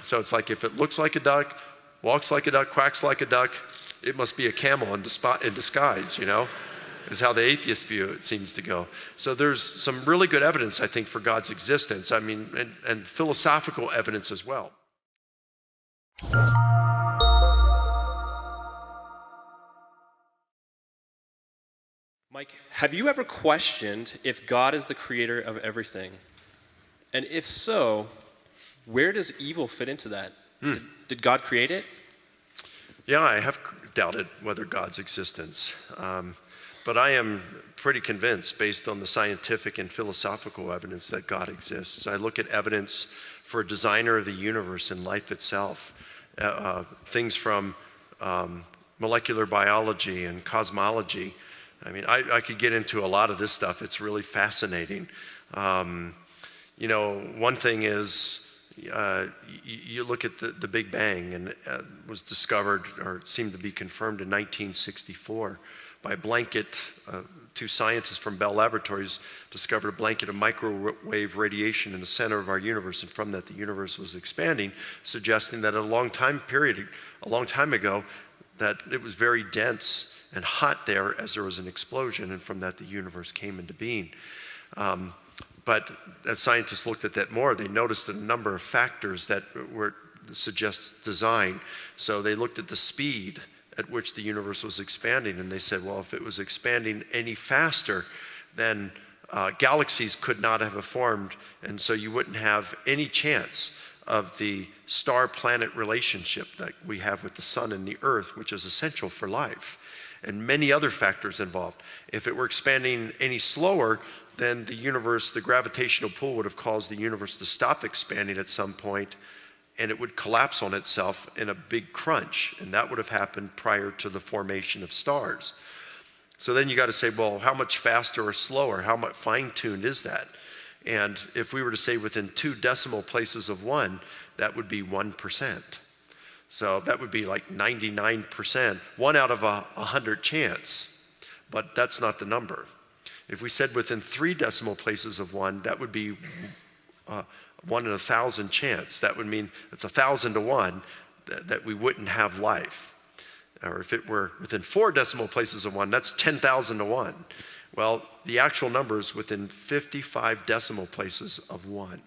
So it's like if it looks like a duck, walks like a duck, quacks like a duck, it must be a camel in disguise, is how the atheist view it seems to go. So there's some really good evidence, I think, for God's existence. I mean, and philosophical evidence as well. Mike, have you ever questioned if God is the creator of everything? And if so, where does evil fit into that? Did God create it? Yeah, I have doubted whether God's existence. But I am pretty convinced, based on the scientific and philosophical evidence, that God exists. I look at evidence for a designer of the universe and life itself, things from molecular biology and cosmology. I mean, I could get into a lot of this stuff. It's really fascinating. One thing is, you look at the Big Bang, and it was discovered, or seemed to be confirmed in 1964 by a blanket. Two scientists from Bell Laboratories discovered a blanket of microwave radiation in the center of our universe, and from that the universe was expanding, suggesting that a long time ago, that it was very dense and hot there as there was an explosion, and from that the universe came into being. But as scientists looked at that more, they noticed a number of factors that suggest design. So they looked at the speed at which the universe was expanding, and they said, well, if it was expanding any faster, then galaxies could not have formed, and so you wouldn't have any chance of the star-planet relationship that we have with the sun and the earth, which is essential for life, and many other factors involved. If it were expanding any slower, then the gravitational pull would have caused the universe to stop expanding at some point, and it would collapse on itself in a big crunch, and that would have happened prior to the formation of stars. So then you got to say, well, how much faster or slower? How much fine-tuned is that? And if we were to say within 2 decimal places of 1, that would be 1%. So that would be like 99%, 1 out of 100 chance, but that's not the number. If we said within 3 decimal places of 1, that would be 1 in 1,000 chance. That would mean it's 1,000 to 1 that we wouldn't have life. Or if it were within 4 decimal places of 1, that's 10,000 to 1. Well, the actual number is within 55 decimal places of 1.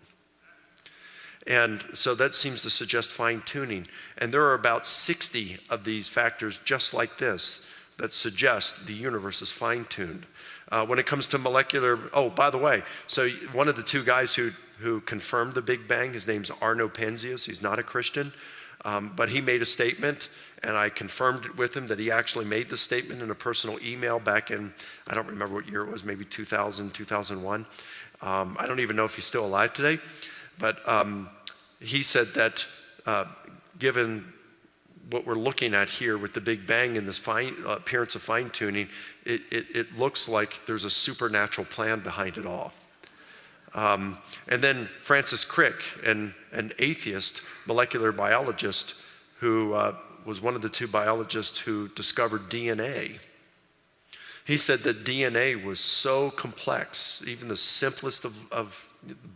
And so that seems to suggest fine-tuning. And there are about 60 of these factors just like this that suggest the universe is fine-tuned. When it comes to molecular, oh, by the way, so one of the 2 guys who confirmed the Big Bang, his name's Arno Penzias. He's not a Christian, but he made a statement, and I confirmed it with him that he actually made the statement in a personal email back in, I don't remember what year it was, maybe 2000, 2001. I don't even know if he's still alive today, but he said that given what we're looking at here with the Big Bang and this appearance of fine-tuning, it looks like there's a supernatural plan behind it all. And then Francis Crick, an atheist molecular biologist who was one of the 2 biologists who discovered DNA. He said that DNA was so complex, even the simplest of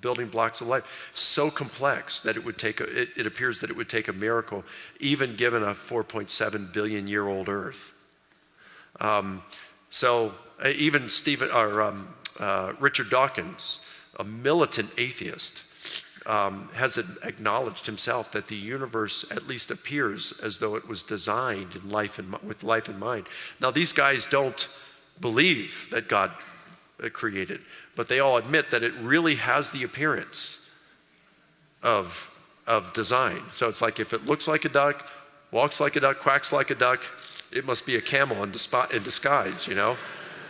building blocks of life, so complex that it appears that it would take a miracle, even given a 4.7 billion year old Earth. So even Richard Dawkins, a militant atheist, has acknowledged himself that the universe at least appears as though it was designed with life in mind. Now, these guys don't believe that God created, but they all admit that it really has the appearance of design. So it's like if it looks like a duck, walks like a duck, quacks like a duck, it must be a camel in disguise,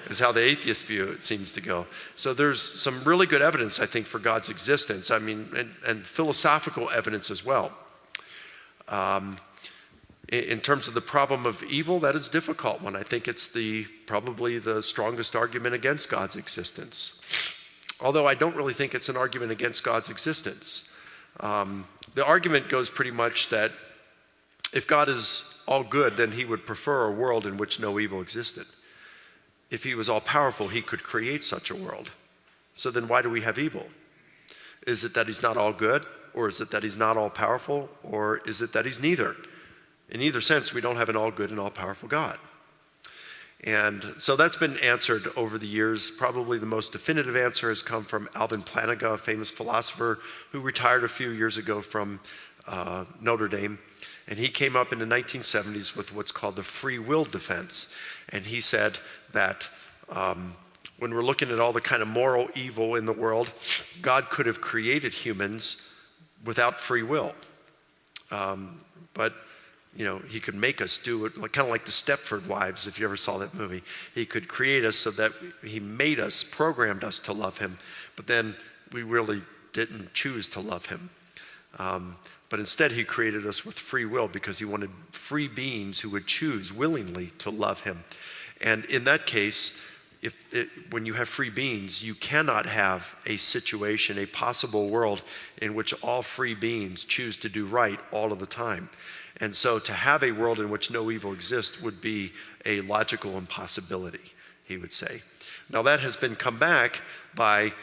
is how the atheist view it seems to go. So there's some really good evidence, I think, for God's existence. I mean, and philosophical evidence as well. In terms of the problem of evil, that is a difficult one. I think it's probably the strongest argument against God's existence. Although I don't really think it's an argument against God's existence. The argument goes pretty much that if God is all good, then he would prefer a world in which no evil existed. If he was all powerful, he could create such a world. So then why do we have evil? Is it that he's not all good? or is it that he's not all powerful, or is it that he's neither? In either sense, we don't have an all good and all powerful God. And so that's been answered over the years. Probably the most definitive answer has come from Alvin Plantinga, a famous philosopher who retired a few years ago from Notre Dame. And he came up in the 1970s with what's called the free will defense. And he said that when we're looking at all the kind of moral evil in the world, God could have created humans without free will. But he could make us do it, kind of like the Stepford Wives, if you ever saw that movie. He could create us so that he made us, programmed us to love him, but then we really didn't choose to love him. But instead he created us with free will because he wanted free beings who would choose willingly to love him. And in that case, when you have free beings, you cannot have a situation, a possible world in which all free beings choose to do right all of the time. And so to have a world in which no evil exists would be a logical impossibility, he would say. Now that has been come back by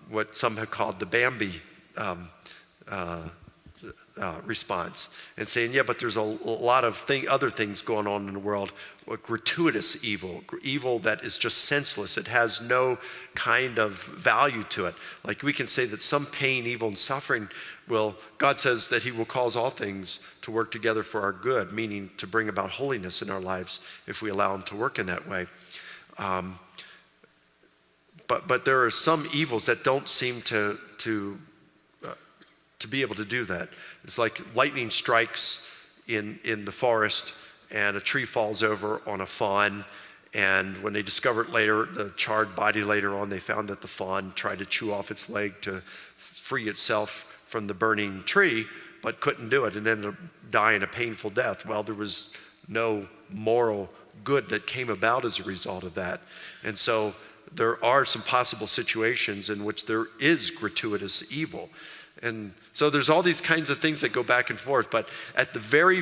what some have called the Bambi response, and saying, yeah, but there's a lot of other things going on in the world, gratuitous evil that is just senseless. It has no kind of value to it. Like we can say that some pain, evil, and suffering God says that he will cause all things to work together for our good, meaning to bring about holiness in our lives if we allow him to work in that way. But there are some evils that don't seem to be able to do that. It's like lightning strikes in the forest and a tree falls over on a fawn, and when they discover it later, the charred body later on, they found that the fawn tried to chew off its leg to free itself from the burning tree, but couldn't do it and ended up dying a painful death. Well, there was no moral good that came about as a result of that. And so there are some possible situations in which there is gratuitous evil. And so there's all these kinds of things that go back and forth, but at the very,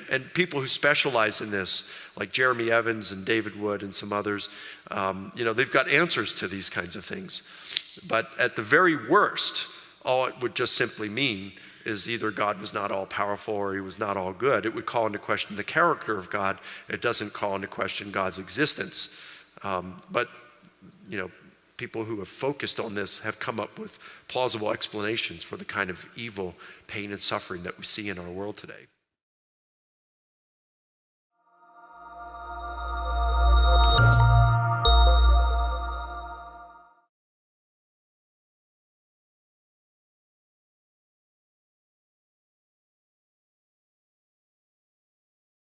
and people who specialize in this, like Jeremy Evans and David Wood and some others, they've got answers to these kinds of things. But at the very worst, all it would just simply mean is either God was not all powerful or he was not all good. It would call into question the character of God. It doesn't call into question God's existence. But people who have focused on this have come up with plausible explanations for the kind of evil, pain, and suffering that we see in our world today.